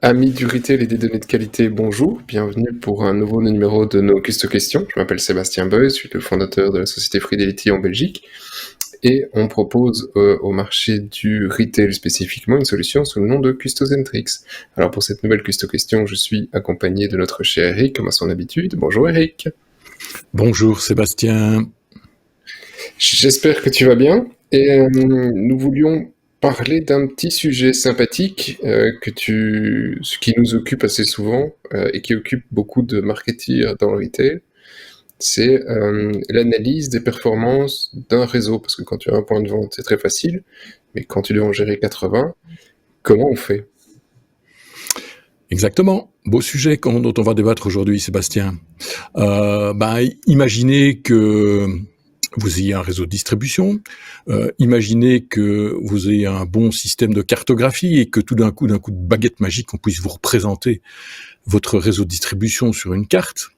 Amis du retail et des données de qualité, bonjour, bienvenue pour un nouveau numéro de nos Custo Questions. Je m'appelle Sébastien Beuys, je suis le fondateur de la société Fidelity en Belgique et on propose au marché du retail spécifiquement une solution sous le nom de Custocentrix. Alors pour cette nouvelle Custo Question, je suis accompagné de notre cher Eric, comme à son habitude. Bonjour Eric. Bonjour Sébastien. J'espère que tu vas bien et nous voulions parler d'un petit sujet sympathique qui nous occupe assez souvent et qui occupe beaucoup de marketeurs dans le retail. C'est l'analyse des performances d'un réseau. Parce que quand tu as un point de vente, c'est très facile, mais quand tu dois en gérer 80, comment on fait? Exactement. Beau sujet dont on va débattre aujourd'hui, Sébastien. Imaginez que vous ayez un réseau de distribution, imaginez que vous ayez un bon système de cartographie et que tout d'un coup de baguette magique, on puisse vous représenter votre réseau de distribution sur une carte.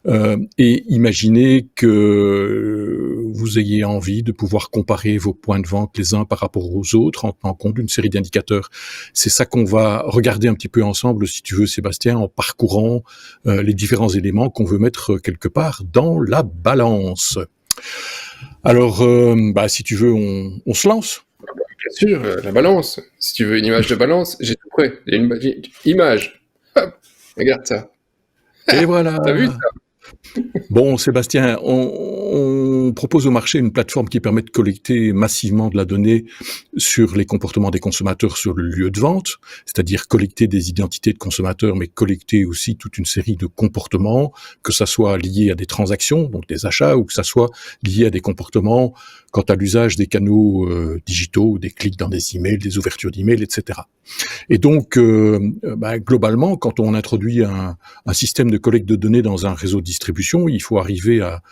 Et imaginez que vous ayez envie de pouvoir comparer vos points de vente les uns par rapport aux autres en tenant compte d'une série d'indicateurs. C'est ça qu'on va regarder un petit peu ensemble, si tu veux, Sébastien, en parcourant les différents éléments qu'on veut mettre quelque part dans la balance. Alors, si tu veux, on se lance. Bien sûr, la balance. Si tu veux une image de balance, j'ai tout prêt. Il y a une image. Hop, regarde ça. Et voilà. T'as vu ça? Bon, Sébastien, on propose au marché une plateforme qui permet de collecter massivement de la donnée sur les comportements des consommateurs sur le lieu de vente, c'est-à-dire collecter des identités de consommateurs, mais collecter aussi toute une série de comportements, que ça soit lié à des transactions, donc des achats, ou que ça soit lié à des comportements quant à l'usage des canaux digitaux, des clics dans des emails, des ouvertures d'emails, etc. Et donc, globalement, quand on introduit un système de collecte de données dans un réseau de distribution, il faut arriver à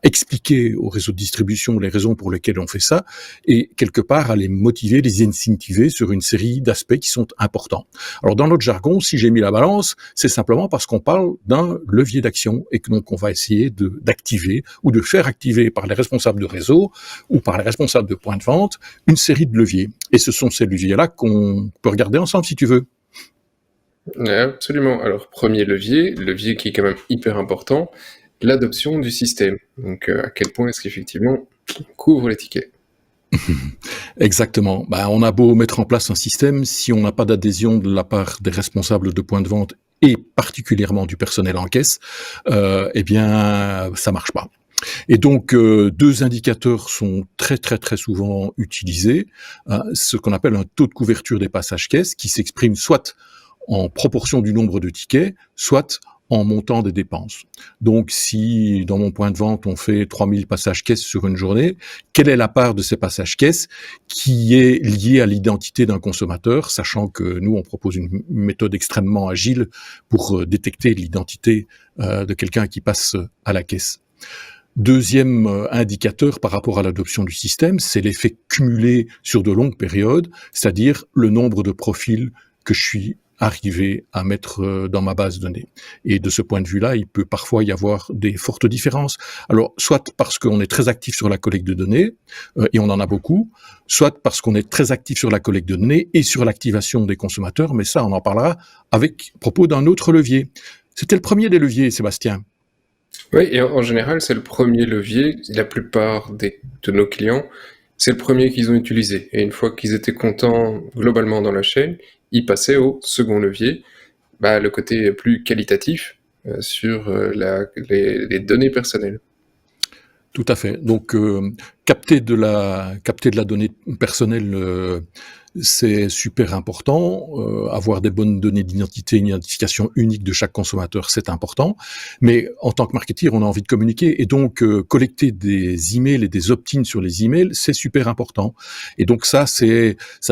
expliquer au réseau de distribution les raisons pour lesquelles on fait ça et quelque part à les motiver, les incentiver sur une série d'aspects qui sont importants. Alors dans notre jargon, si j'ai mis la balance, c'est simplement parce qu'on parle d'un levier d'action et que donc on va essayer d'activer ou de faire activer par les responsables de réseau ou par les responsables de points de vente une série de leviers. Et ce sont ces leviers-là qu'on peut regarder ensemble si tu veux. Ouais, absolument. Alors, premier levier qui est quand même hyper important, l'adoption du système. Donc, à quel point est-ce qu'effectivement on couvre les tickets? Exactement. On a beau mettre en place un système, si on n'a pas d'adhésion de la part des responsables de points de vente et particulièrement du personnel en caisse, ça marche pas. Et donc, deux indicateurs sont très très très souvent utilisés. Ce qu'on appelle un taux de couverture des passages caisses, qui s'exprime soit en proportion du nombre de tickets, soit en montant des dépenses. Donc, si dans mon point de vente, on fait 3000 passages caisses sur une journée, quelle est la part de ces passages caisses qui est liée à l'identité d'un consommateur, sachant que nous, on propose une méthode extrêmement agile pour détecter l'identité de quelqu'un qui passe à la caisse. Deuxième indicateur par rapport à l'adoption du système, c'est l'effet cumulé sur de longues périodes, c'est-à-dire le nombre de profils que je suis arrivé à mettre dans ma base de données. Et de ce point de vue-là, il peut parfois y avoir des fortes différences. Alors, soit parce qu'on est très actif sur la collecte de données, et on en a beaucoup, soit parce qu'on est très actif sur la collecte de données et sur l'activation des consommateurs, mais ça, on en parlera à propos d'un autre levier. C'était le premier des leviers, Sébastien. Oui, et en général, c'est le premier levier. La plupart de nos clients, c'est le premier qu'ils ont utilisé. Et une fois qu'ils étaient contents globalement dans la chaîne, ils passaient au second levier, le côté plus qualitatif sur les données personnelles. Tout à fait. Donc, capter de la donnée personnelle, c'est super important. Avoir des bonnes données d'identité, une identification unique de chaque consommateur, c'est important. Mais en tant que marketeur, on a envie de communiquer et donc collecter des emails et des opt-ins sur les emails, c'est super important. Et donc ça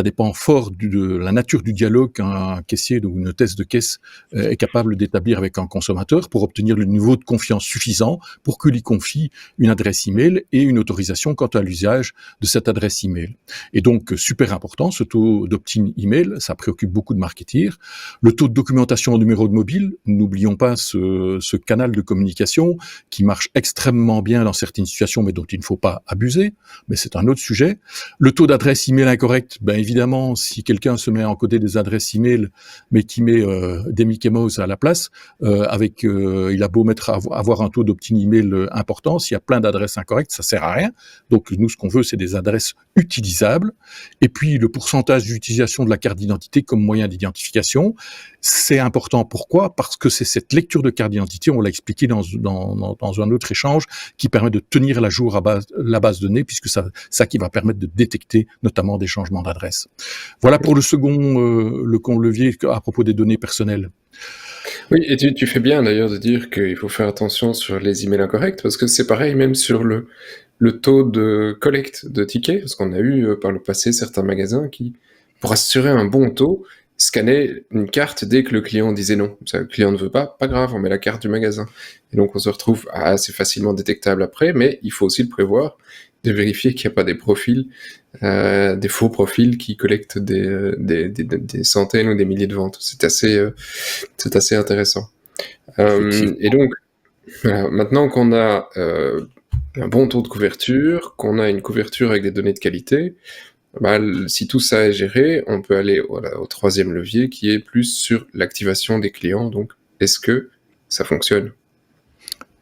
dépend fort de la nature du dialogue qu'un caissier ou une hôtesse de caisse est capable d'établir avec un consommateur pour obtenir le niveau de confiance suffisant pour qu'il lui confie une adresse email et une autorisation quant à l'usage de cette adresse email. Et donc super important, ce taux taux d'opt-in email, ça préoccupe beaucoup de marketeurs. Le taux de documentation en numéro de mobile, n'oublions pas ce canal de communication qui marche extrêmement bien dans certaines situations, mais dont il ne faut pas abuser, mais c'est un autre sujet. Le taux d'adresse email incorrect, ben évidemment, si quelqu'un se met à encoder des adresses email, mais qui met des Mickey Mouse à la place, il a beau avoir un taux d'opt-in email important, s'il y a plein d'adresses incorrectes, ça sert à rien. Donc nous, ce qu'on veut, c'est des adresses utilisables. Et puis le pourcentage d'utilisation de la carte d'identité comme moyen d'identification, c'est important. Pourquoi ? Parce que c'est cette lecture de carte d'identité, on l'a expliqué dans un autre échange, qui permet de tenir à jour la base de données, puisque ça qui va permettre de détecter notamment des changements d'adresse. Voilà pour le second levier à propos des données personnelles. Oui, et tu fais bien d'ailleurs de dire qu'il faut faire attention sur les emails incorrects, parce que c'est pareil même sur le taux de collecte de tickets, parce qu'on a eu par le passé certains magasins qui, pour assurer un bon taux, scannaient une carte dès que le client disait non. Ça, le client ne veut pas grave, on met la carte du magasin. Et donc on se retrouve assez facilement détectable après, mais il faut aussi le prévoir, de vérifier qu'il n'y a pas des profils, des faux profils qui collectent des centaines ou des milliers de ventes. C'est assez intéressant. Et donc, voilà, maintenant qu'on a un bon taux de couverture, qu'on a une couverture avec des données de qualité, bah, si tout ça est géré, on peut aller au troisième levier qui est plus sur l'activation des clients. Donc, est-ce que ça fonctionne ?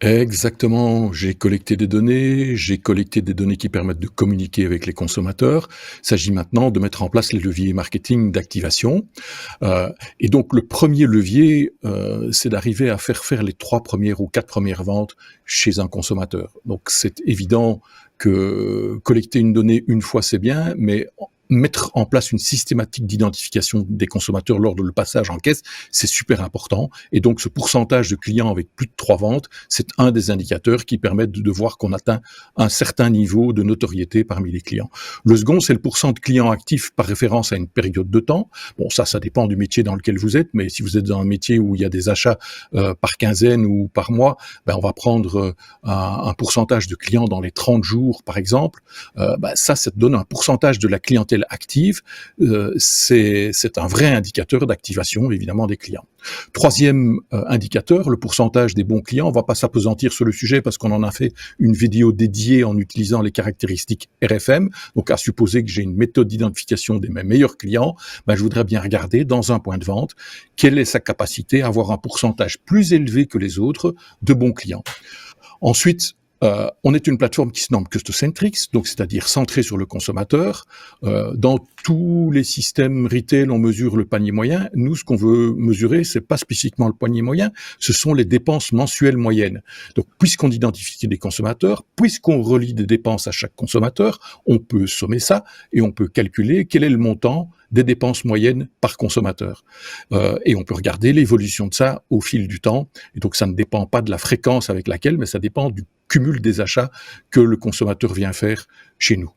Exactement, j'ai collecté des données qui permettent de communiquer avec les consommateurs. Il s'agit maintenant de mettre en place les leviers marketing d'activation. Et donc le premier levier, c'est d'arriver à faire les 3 premières ou 4 premières ventes chez un consommateur. Donc c'est évident que collecter une donnée une fois c'est bien, mais mettre en place une systématique d'identification des consommateurs lors de le passage en caisse, c'est super important. Et donc, ce pourcentage de clients avec plus de 3 ventes, c'est un des indicateurs qui permettent de voir qu'on atteint un certain niveau de notoriété parmi les clients. Le second, c'est le pourcent de clients actifs par référence à une période de temps. Bon, ça dépend du métier dans lequel vous êtes, mais si vous êtes dans un métier où il y a des achats par quinzaine ou par mois, ben on va prendre un pourcentage de clients dans les 30 jours, par exemple. Ça te donne un pourcentage de la clientèle active, c'est un vrai indicateur d'activation, évidemment, des clients. Troisième indicateur, le pourcentage des bons clients. On ne va pas s'appesantir sur le sujet parce qu'on en a fait une vidéo dédiée en utilisant les caractéristiques RFM. Donc, à supposer que j'ai une méthode d'identification de mes meilleurs clients, je voudrais bien regarder dans un point de vente quelle est sa capacité à avoir un pourcentage plus élevé que les autres de bons clients. Ensuite, on est une plateforme qui se nomme Custocentrics, donc c'est-à-dire centrée sur le consommateur. Dans tous les systèmes retail, on mesure le panier moyen. Nous, ce qu'on veut mesurer, c'est pas spécifiquement le panier moyen, ce sont les dépenses mensuelles moyennes. Donc, puisqu'on identifie des consommateurs, puisqu'on relie des dépenses à chaque consommateur, on peut sommer ça et on peut calculer quel est le montant des dépenses moyennes par consommateur. Et on peut regarder l'évolution de ça au fil du temps. Et donc, ça ne dépend pas de la fréquence avec laquelle, mais ça dépend du cumul des achats que le consommateur vient faire chez nous.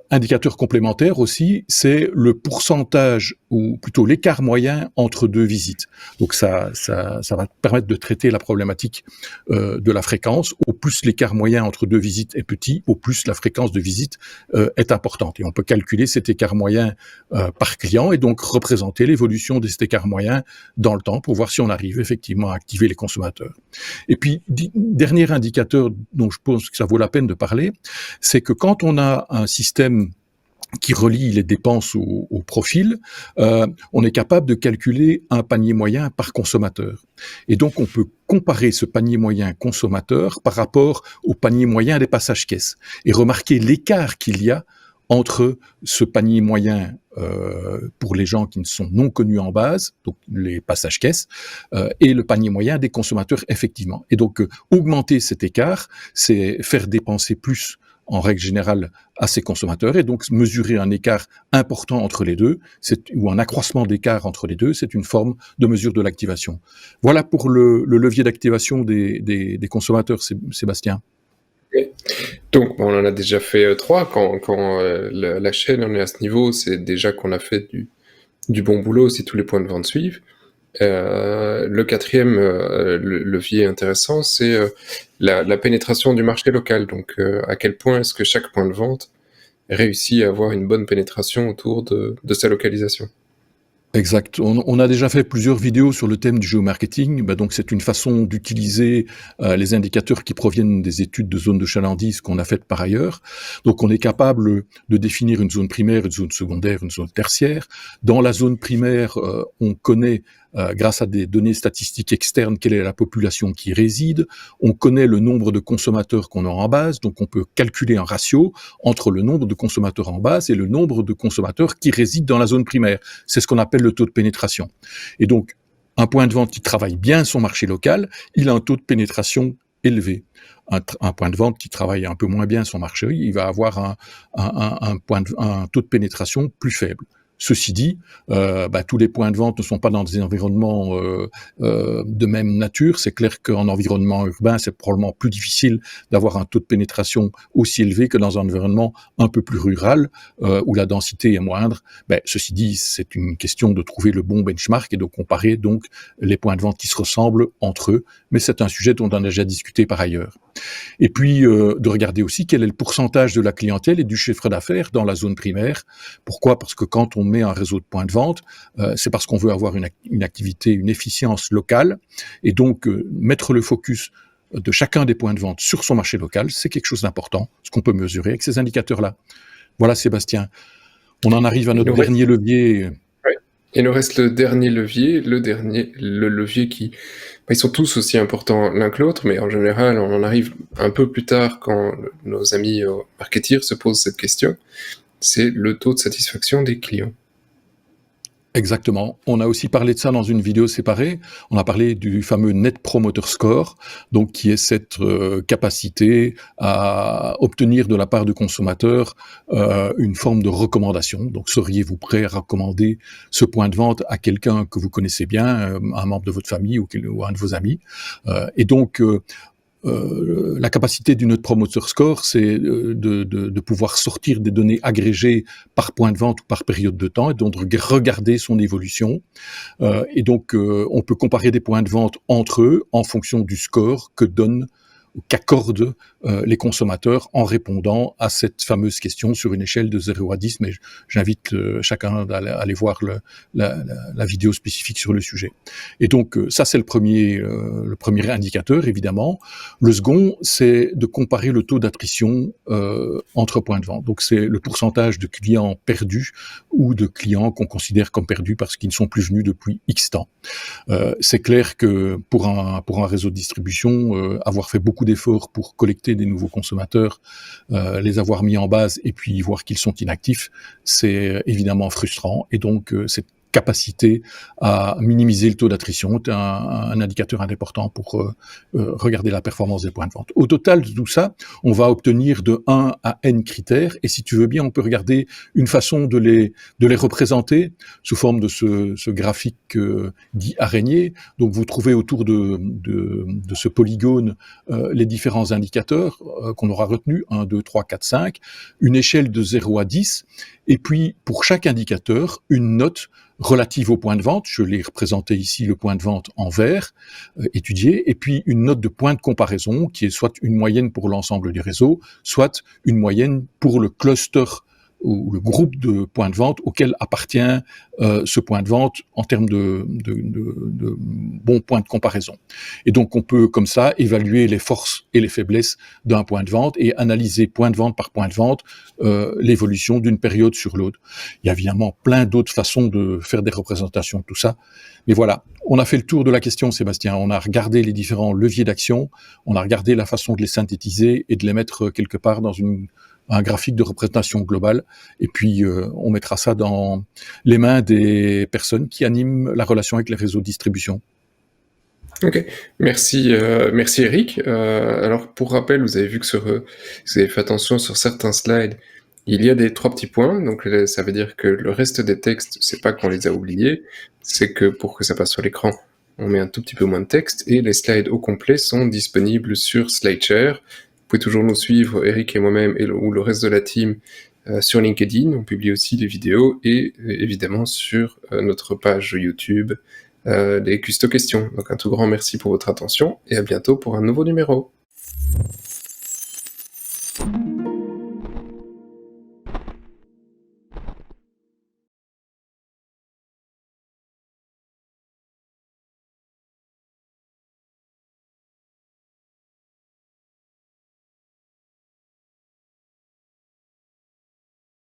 Indicateur complémentaire aussi, c'est le pourcentage, ou plutôt l'écart moyen entre 2 visites. Donc ça va permettre de traiter la problématique de la fréquence. Au plus l'écart moyen entre 2 visites est petit, au plus la fréquence de visite est importante. Et on peut calculer cet écart moyen par client et donc représenter l'évolution de cet écart moyen dans le temps pour voir si on arrive effectivement à activer les consommateurs. Et puis, dernier indicateur dont je pense que ça vaut la peine de parler, c'est que quand on a un système qui relie les dépenses au profil, on est capable de calculer un panier moyen par consommateur. Et donc, on peut comparer ce panier moyen consommateur par rapport au panier moyen des passages caisses et remarquer l'écart qu'il y a entre ce panier moyen pour les gens qui ne sont non connus en base, donc les passages caisses, et le panier moyen des consommateurs effectivement. Et donc, augmenter cet écart, c'est faire dépenser plus en règle générale à ces consommateurs, et donc mesurer un écart important entre les deux, ou un accroissement d'écart entre les deux, c'est une forme de mesure de l'activation. Voilà pour le levier d'activation des consommateurs, Sébastien. Okay. Donc, on en a déjà fait 3. Quand la chaîne en est à ce niveau, c'est déjà qu'on a fait du bon boulot si tous les points de vente suivent. Le 4e levier intéressant, c'est la pénétration du marché local. Donc, à quel point est-ce que chaque point de vente réussit à avoir une bonne pénétration autour de sa localisation. Exact. On a déjà fait plusieurs vidéos sur le thème du géomarketing. Donc c'est une façon d'utiliser les indicateurs qui proviennent des études de zones de chalandise qu'on a faites par ailleurs. Donc on est capable de définir une zone primaire, une zone secondaire, une zone tertiaire. Dans la zone primaire, on connaît grâce à des données statistiques externes quelle est la population qui y réside. On connaît le nombre de consommateurs qu'on a en base, donc on peut calculer un ratio entre le nombre de consommateurs en base et le nombre de consommateurs qui résident dans la zone primaire. C'est ce qu'on appelle le taux de pénétration. Et donc, un point de vente qui travaille bien son marché local, il a un taux de pénétration élevé. Un point de vente qui travaille un peu moins bien son marché, il va avoir un taux de pénétration plus faible. Ceci dit, tous les points de vente ne sont pas dans des environnements de même nature. C'est clair qu'en environnement urbain, c'est probablement plus difficile d'avoir un taux de pénétration aussi élevé que dans un environnement un peu plus rural, où la densité est moindre. Ceci dit, c'est une question de trouver le bon benchmark et de comparer donc les points de vente qui se ressemblent entre eux. Mais c'est un sujet dont on a déjà discuté par ailleurs. Et puis, de regarder aussi quel est le pourcentage de la clientèle et du chiffre d'affaires dans la zone primaire. Pourquoi ? Parce que quand on met un réseau de points de vente, c'est parce qu'on veut avoir une activité, une efficience locale, et donc mettre le focus de chacun des points de vente sur son marché local, c'est quelque chose d'important, ce qu'on peut mesurer avec ces indicateurs-là. Voilà, Sébastien. On en arrive à notre dernier levier. Ouais. Il nous reste le dernier levier, le levier qui... Ils sont tous aussi importants l'un que l'autre, mais en général, on en arrive un peu plus tard quand nos amis marketeers se posent cette question. C'est le taux de satisfaction des clients. Exactement. On a aussi parlé de ça dans une vidéo séparée. On a parlé du fameux Net Promoter Score, donc qui est cette capacité à obtenir de la part du consommateur une forme de recommandation. Donc, seriez-vous prêt à recommander ce point de vente à quelqu'un que vous connaissez bien, un membre de votre famille ou un de vos amis. Et donc, la capacité du Net Promoter Score, c'est de pouvoir sortir des données agrégées par point de vente ou par période de temps, et donc de regarder son évolution. Et donc, on peut comparer des points de vente entre eux en fonction du score qu'accordent les consommateurs en répondant à cette fameuse question sur une échelle de 0 à 10, mais j'invite chacun à aller voir la vidéo spécifique sur le sujet. Et donc ça, c'est le premier indicateur, évidemment. Le second, c'est de comparer le taux d'attrition entre points de vente. Donc c'est le pourcentage de clients perdus ou de clients qu'on considère comme perdus parce qu'ils ne sont plus venus depuis X temps. C'est clair que pour un réseau de distribution, avoir fait beaucoup d'efforts pour collecter des nouveaux consommateurs, les avoir mis en base et puis voir qu'ils sont inactifs, c'est évidemment frustrant. Et donc cette capacité à minimiser le taux d'attrition est un indicateur important pour regarder la performance des points de vente. Au total de tout ça, on va obtenir de 1 à n critères, et si tu veux bien, on peut regarder une façon de les représenter sous forme de ce graphique dit araignée. Donc vous trouvez autour de ce polygone les différents indicateurs qu'on aura retenus, 1, 2, 3, 4, 5, une échelle de 0 à 10, et puis pour chaque indicateur, une note relative au point de vente. Je l'ai représenté ici, le point de vente en vert, étudié, et puis une note de point de comparaison qui est soit une moyenne pour l'ensemble du réseau, soit une moyenne pour le cluster ou le groupe de points de vente auquel appartient ce point de vente en termes de bons points de comparaison. Et donc on peut comme ça évaluer les forces et les faiblesses d'un point de vente et analyser point de vente par point de vente l'évolution d'une période sur l'autre. Il y a évidemment plein d'autres façons de faire des représentations de tout ça. Mais voilà, on a fait le tour de la question, Sébastien. On a regardé les différents leviers d'action, on a regardé la façon de les synthétiser et de les mettre quelque part dans un graphique de représentation globale, et puis on mettra ça dans les mains des personnes qui animent la relation avec les réseaux de distribution. Ok, merci Eric. Alors pour rappel, vous avez vu que vous avez fait attention sur certains slides, il y a des 3 petits points, donc ça veut dire que le reste des textes, c'est pas qu'on les a oubliés, c'est que pour que ça passe sur l'écran, on met un tout petit peu moins de texte, et les slides au complet sont disponibles sur SlideShare. Vous pouvez toujours nous suivre, Eric et moi-même, ou le reste de la team, sur LinkedIn. On publie aussi des vidéos, et évidemment sur notre page YouTube, des Custo Questions. Donc un tout grand merci pour votre attention, et à bientôt pour un nouveau numéro.